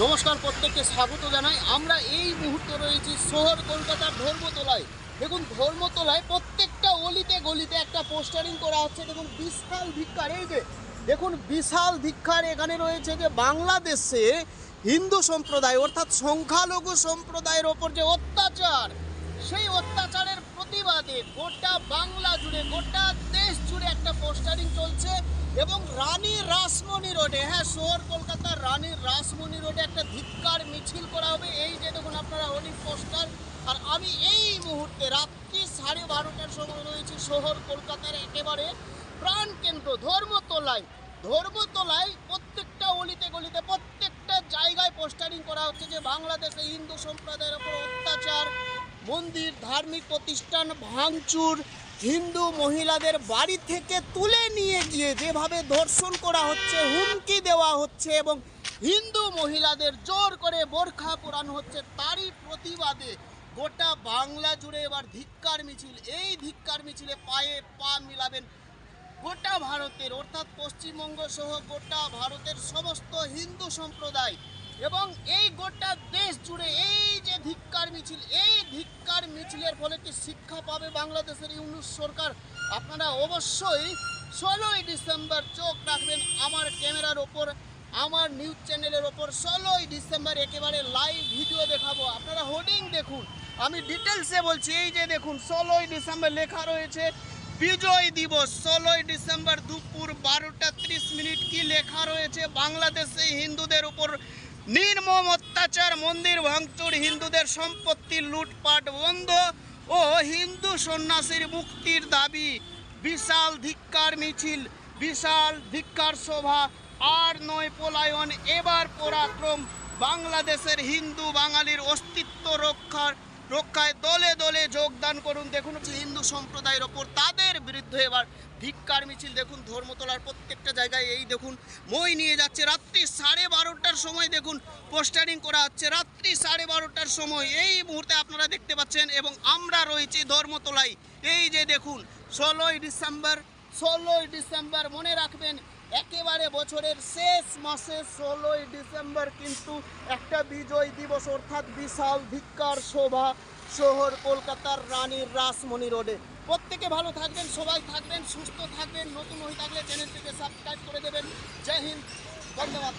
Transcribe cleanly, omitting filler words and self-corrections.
নমস্কার, প্রত্যেককে স্বাগত জানাই। আমরা এই মুহূর্তে রয়েছি শহর কলকাতার ধর্মতলায়। দেখুন, ধর্মতলায় প্রত্যেকটা অলিতে গলিতে একটা পোস্টারিং করা হচ্ছে। দেখুন বিশাল ধিক্কার, এই যে দেখুন বিশাল ধিক্কার এখানে রয়েছে যে বাংলাদেশে হিন্দু সম্প্রদায় অর্থাৎ সংখ্যালঘু সম্প্রদায়ের ওপর যে অত্যাচার, সেই অত্যাচারের প্রতিবাদে গোটা বাংলা জুড়ে, গোটা দেশ জুড়ে একটা পোস্টারিং চলছে। এবং রানী রাসমণি রোডে, হ্যাঁ, শহর কলকাতার রানী রাসমণি রোডে একটা ধিক্কার মিছিল করা হবে। এই যে দেখুন আপনারা হোর্ডিং পোস্টার। আর আমি এই মুহূর্তে রাত্রি 12:30টার সময় রয়েছি শহর কলকাতার একেবারে প্রাণকেন্দ্র ধর্মতলায়। ধর্মতলায় প্রত্যেকটা অলিতে গলিতে, প্রত্যেকটা জায়গায় পোস্টারিং করা হচ্ছে যে বাংলাদেশে হিন্দু সম্প্রদায়ের ওপর অত্যাচার, মন্দির, ধার্মিক প্রতিষ্ঠান ভাঙচুর, হিন্দু মহিলাদের বাড়ি থেকে তুলে নিয়ে গিয়ে যেভাবে ধর্ষণ করা হচ্ছে, হুমকি দেওয়া হচ্ছে এবং হিন্দু মহিলাদের জোর করে বোরখা পরানো হচ্ছে, তারই প্রতিবাদে গোটা বাংলা জুড়ে এবার ধিক্কার মিছিল। এই ধিক্কার মিছিলে পায়ে পা মিলাবেন গোটা ভারতের অর্থাৎ পশ্চিমবঙ্গ সহ গোটা ভারতের সমস্ত হিন্দু সম্প্রদায়। এবং এই গোটা দেশ জুড়ে এই যে ধিক্কার মিছিল, এই ধিক্কার মিছিলের ফলে কি শিক্ষা পাবে বাংলাদেশের ইউনূস সরকার? আপনারা অবশ্যই 16ই ডিসেম্বর চোখ রাখবেন আমার ক্যামেরার ওপর, আমার নিউজ চ্যানেলের ওপর। 16ই ডিসেম্বর একেবারে লাইভ ভিডিও দেখাবো। আপনারা হোর্ডিং দেখুন, আমি ডিটেলসে বলছি। এই যে দেখুন 16ই ডিসেম্বর লেখা রয়েছে বিজয় দিবস। 16ই ডিসেম্বর দুপুর 12:30 কি লেখা রয়েছে? বাংলাদেশে হিন্দুদের উপর নির্মম অত্যাচার, মন্দির ভাঙচুর, হিন্দুদের সম্পত্তি লুটপাট বন্ধ ও হিন্দু সন্ন্যাসীর মুক্তির দাবি। বিশাল ধিক্কার মিছিল, বিশাল ধিক্কার সভা। আর নয় পলায়ন, এবার পরাক্রম। বাংলাদেশের হিন্দু বাঙালির অস্তিত্ব রক্ষায় দলে দলে যোগদান করুন। দেখুন হিন্দু সম্প্রদায়ের ওপর তাদের বিরুদ্ধে এবার ধিক্কার মিছিল। দেখুন ধর্মতলার প্রত্যেকটা জায়গায় এই দেখুন মই নিয়ে যাচ্ছে। রাত্রি 12:30টার সময় দেখুন পোস্টারিং করা হচ্ছে, রাত্রি 12:30টার সময় এই মুহূর্তে আপনারা দেখতে পাচ্ছেন। এবং আমরা রয়েছি ধর্মতলায়। এই যে দেখুন 16ই ডিসেম্বর মনে রাখবেন, একেবারে বছরের শেষ মাসে 16ই ডিসেম্বর কিন্তু একটা বিজয় দিবস অর্থাৎ বিশাল ধিক্কার সভা শহর কলকাতার রানী রাসমণি রোডে। প্রত্যেকে ভালো থাকবেন, সবাই থাকবেন, সুস্থ থাকবেন। নতুন হয়ে থাকলে চ্যানেলটিকে সাবস্ক্রাইব করে দেবেন। জয় হিন্দ, ধন্যবাদ।